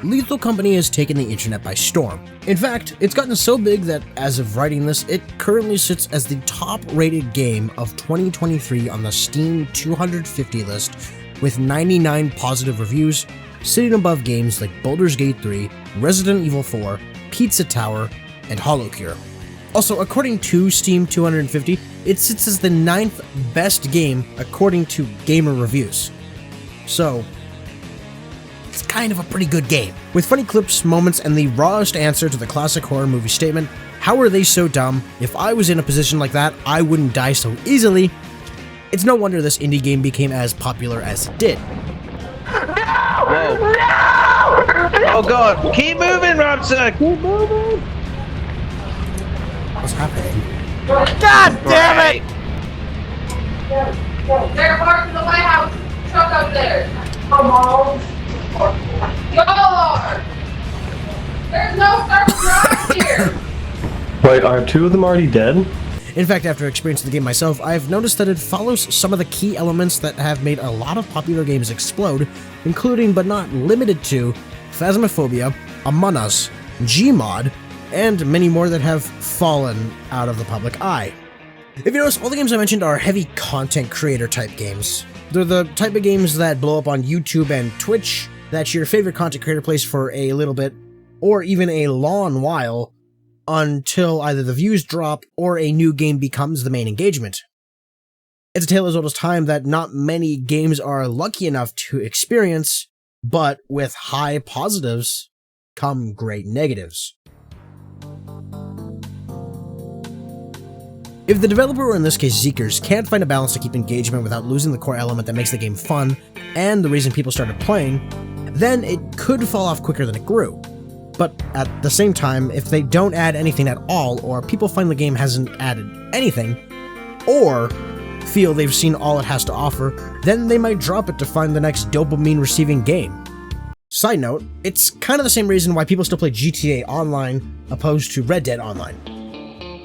Lethal Company has taken the internet by storm. In fact, it's gotten so big that, as of writing this, it currently sits as the top-rated game of 2023 on the Steam 250 list, with 99 positive reviews, sitting above games like Baldur's Gate 3, Resident Evil 4, Pizza Tower, and HoloCure. Also, according to Steam 250, it sits as the 9th best game according to gamer reviews. So, it's kind of a pretty good game. With funny clips, moments, and the rawest answer to the classic horror movie statement, how are they so dumb? If I was in a position like that, I wouldn't die so easily. It's no wonder this indie game became as popular as it did. Whoa. No! Oh god, keep moving, Ramsey! Keep moving! What's happening? God damn it! They're parked in the White House truck up there. Come on. Y'all are. There's no service around here. Wait, are two of them already dead? In fact, after experiencing the game myself, I've noticed that it follows some of the key elements that have made a lot of popular games explode, including but not limited to Phasmophobia, Among Us, Gmod, and many more that have fallen out of the public eye. If you notice, all the games I mentioned are heavy content creator type games. They're the type of games that blow up on YouTube and Twitch, that your favorite content creator plays for a little bit, or even a long while, until either the views drop or a new game becomes the main engagement. It's a tale as old as time that not many games are lucky enough to experience, but with high positives come great negatives. If the developer, or in this case Zeekers, can't find a balance to keep engagement without losing the core element that makes the game fun, and the reason people started playing, then it could fall off quicker than it grew. But at the same time, if they don't add anything at all, or people find the game hasn't added anything, or feel they've seen all it has to offer, then they might drop it to find the next dopamine-receiving game. Side note, it's kind of the same reason why people still play GTA Online opposed to Red Dead Online.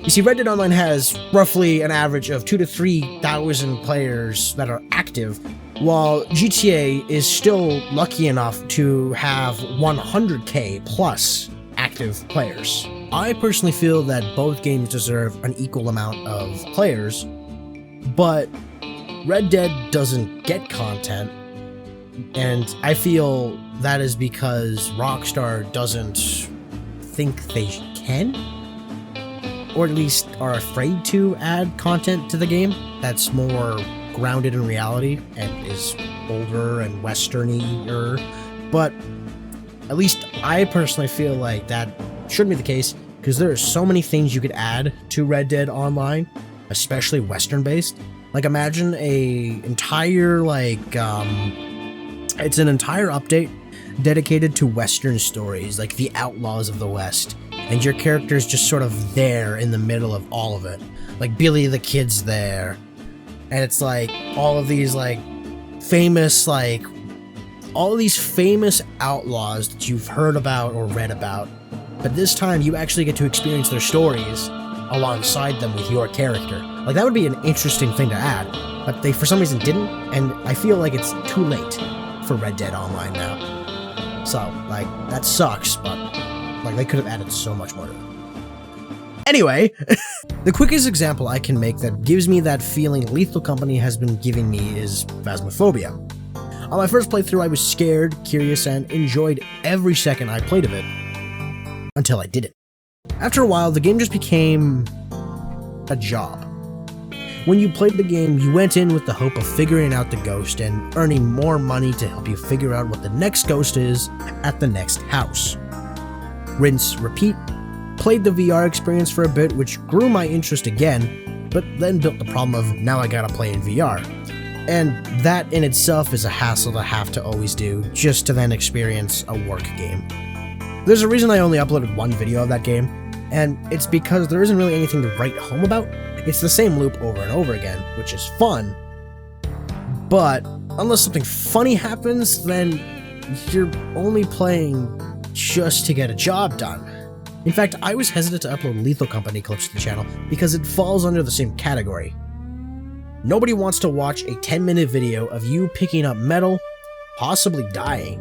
You see, Red Dead Online has roughly an average of 2,000 to 3,000 players that are active, while GTA is still lucky enough to have 100k plus active players. I personally feel that both games deserve an equal amount of players, but Red Dead doesn't get content, and I feel that is because Rockstar doesn't think they can, or at least are afraid to add content to the game that's more grounded in reality and is older and westerny-er. But at least I personally feel like that shouldn't be the case, because there are so many things you could add to Red Dead Online, especially western-based. Like, imagine a entire, it's an entire update dedicated to western stories, like the Outlaws of the West, and your character's just sort of there in the middle of all of it. Like, Billy the Kid's there, and it's like all of these famous outlaws that you've heard about or read about, but this time you actually get to experience their stories alongside them with your character. Like, that would be an interesting thing to add, but they for some reason didn't, and I feel like it's too late for Red Dead Online now. So, that sucks, but they could have added so much more to it. Anyway, the quickest example I can make that gives me that feeling Lethal Company has been giving me is Phasmophobia. On my first playthrough, I was scared, curious, and enjoyed every second I played of it, until I didn't. After a while, the game just became a job. When you played the game, you went in with the hope of figuring out the ghost and earning more money to help you figure out what the next ghost is at the next house. Rinse, repeat, played the VR experience for a bit, which grew my interest again, but then built the problem of now I gotta play in VR. And that in itself is a hassle to have to always do, just to then experience a work game. There's a reason I only uploaded one video of that game, and it's because there isn't really anything to write home about. It's the same loop over and over again, which is fun, but unless something funny happens, then you're only playing just to get a job done. In fact, I was hesitant to upload Lethal Company clips to the channel because it falls under the same category. Nobody wants to watch a 10-minute video of you picking up metal, possibly dying,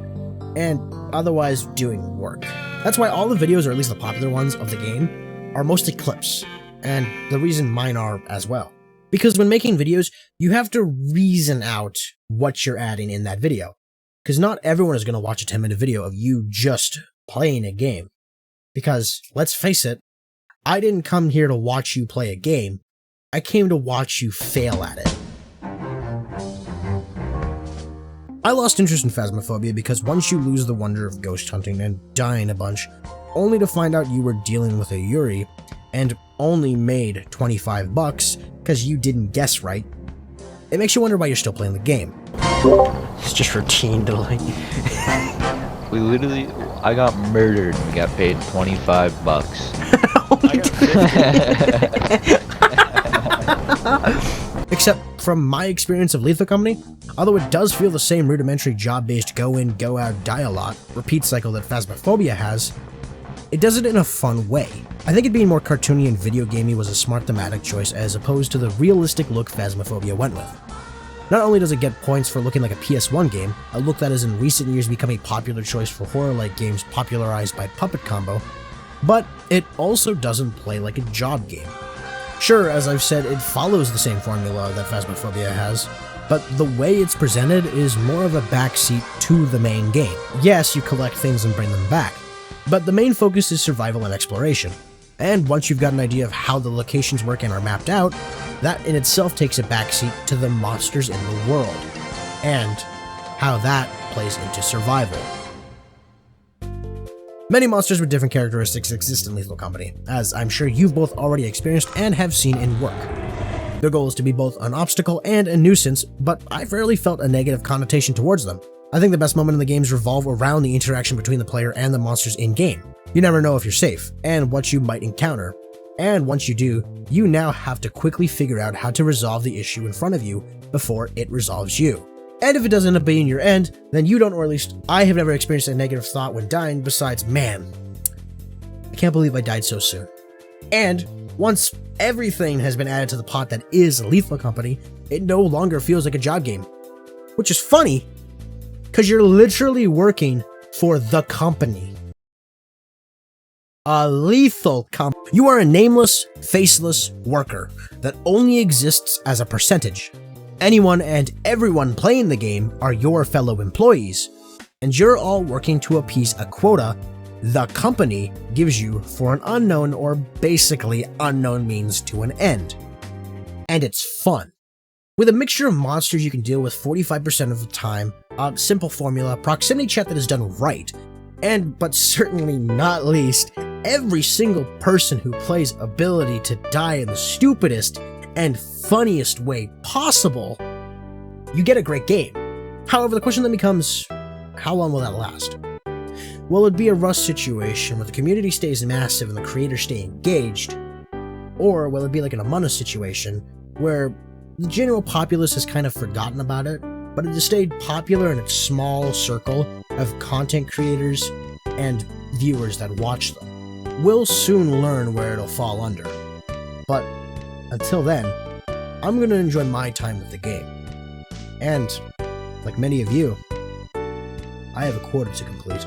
and otherwise doing work. That's why all the videos, or at least the popular ones of the game, are mostly clips, and the reason mine are as well. Because when making videos, you have to reason out what you're adding in that video. Because not everyone is going to watch a 10-minute video of you just playing a game. Because, let's face it, I didn't come here to watch you play a game, I came to watch you fail at it. I lost interest in Phasmophobia because once you lose the wonder of ghost hunting and dying a bunch, only to find out you were dealing with a Yuri, and only made 25 bucks because you didn't guess right, it makes you wonder why you're still playing the game. It's just routine delay. I got murdered and got paid 25 bucks. Except from my experience of Lethal Company, although it does feel the same rudimentary job-based go in, go out, die a lot repeat cycle that Phasmophobia has, it does it in a fun way. I think it being more cartoony and video gamey was a smart thematic choice as opposed to the realistic look Phasmophobia went with. Not only does it get points for looking like a PS1 game, a look that has in recent years become a popular choice for horror-like games popularized by Puppet Combo, but it also doesn't play like a job game. Sure, as I've said, it follows the same formula that Phasmophobia has, but the way it's presented is more of a backseat to the main game. Yes, you collect things and bring them back, but the main focus is survival and exploration. And once you've got an idea of how the locations work and are mapped out, that in itself takes a backseat to the monsters in the world, and how that plays into survival. Many monsters with different characteristics exist in Lethal Company, as I'm sure you've both already experienced and have seen in work. Their goal is to be both an obstacle and a nuisance, but I've rarely felt a negative connotation towards them. I think the best moment in the games revolve around the interaction between the player and the monsters in-game. You never know if you're safe, and what you might encounter, and once you do, you now have to quickly figure out how to resolve the issue in front of you before it resolves you. And if it does end up being your end, then you don't, or at least I have never experienced a negative thought when dying besides, man, I can't believe I died so soon. And once everything has been added to the pot that is Lethal Company, it no longer feels like a job game. Which is funny, because you're literally working for the company. A lethal company. You are a nameless, faceless worker that only exists as a percentage. Anyone and everyone playing the game are your fellow employees, and you're all working to appease a quota the company gives you for an unknown or basically unknown means to an end. And it's fun. With a mixture of monsters you can deal with 45% of the time, a simple formula, proximity chat that is done right, and, but certainly not least, every single person who plays ability to die in the stupidest and funniest way possible, you get a great game. However, the question then becomes, how long will that last? Will it be a Rust situation where the community stays massive and the creators stay engaged? Or will it be like an Among Us situation where the general populace has kind of forgotten about it, but it has stayed popular in its small circle of content creators and viewers that watch them? We'll soon learn where it'll fall under. But until then, I'm going to enjoy my time with the game. And, like many of you, I have a quota to complete.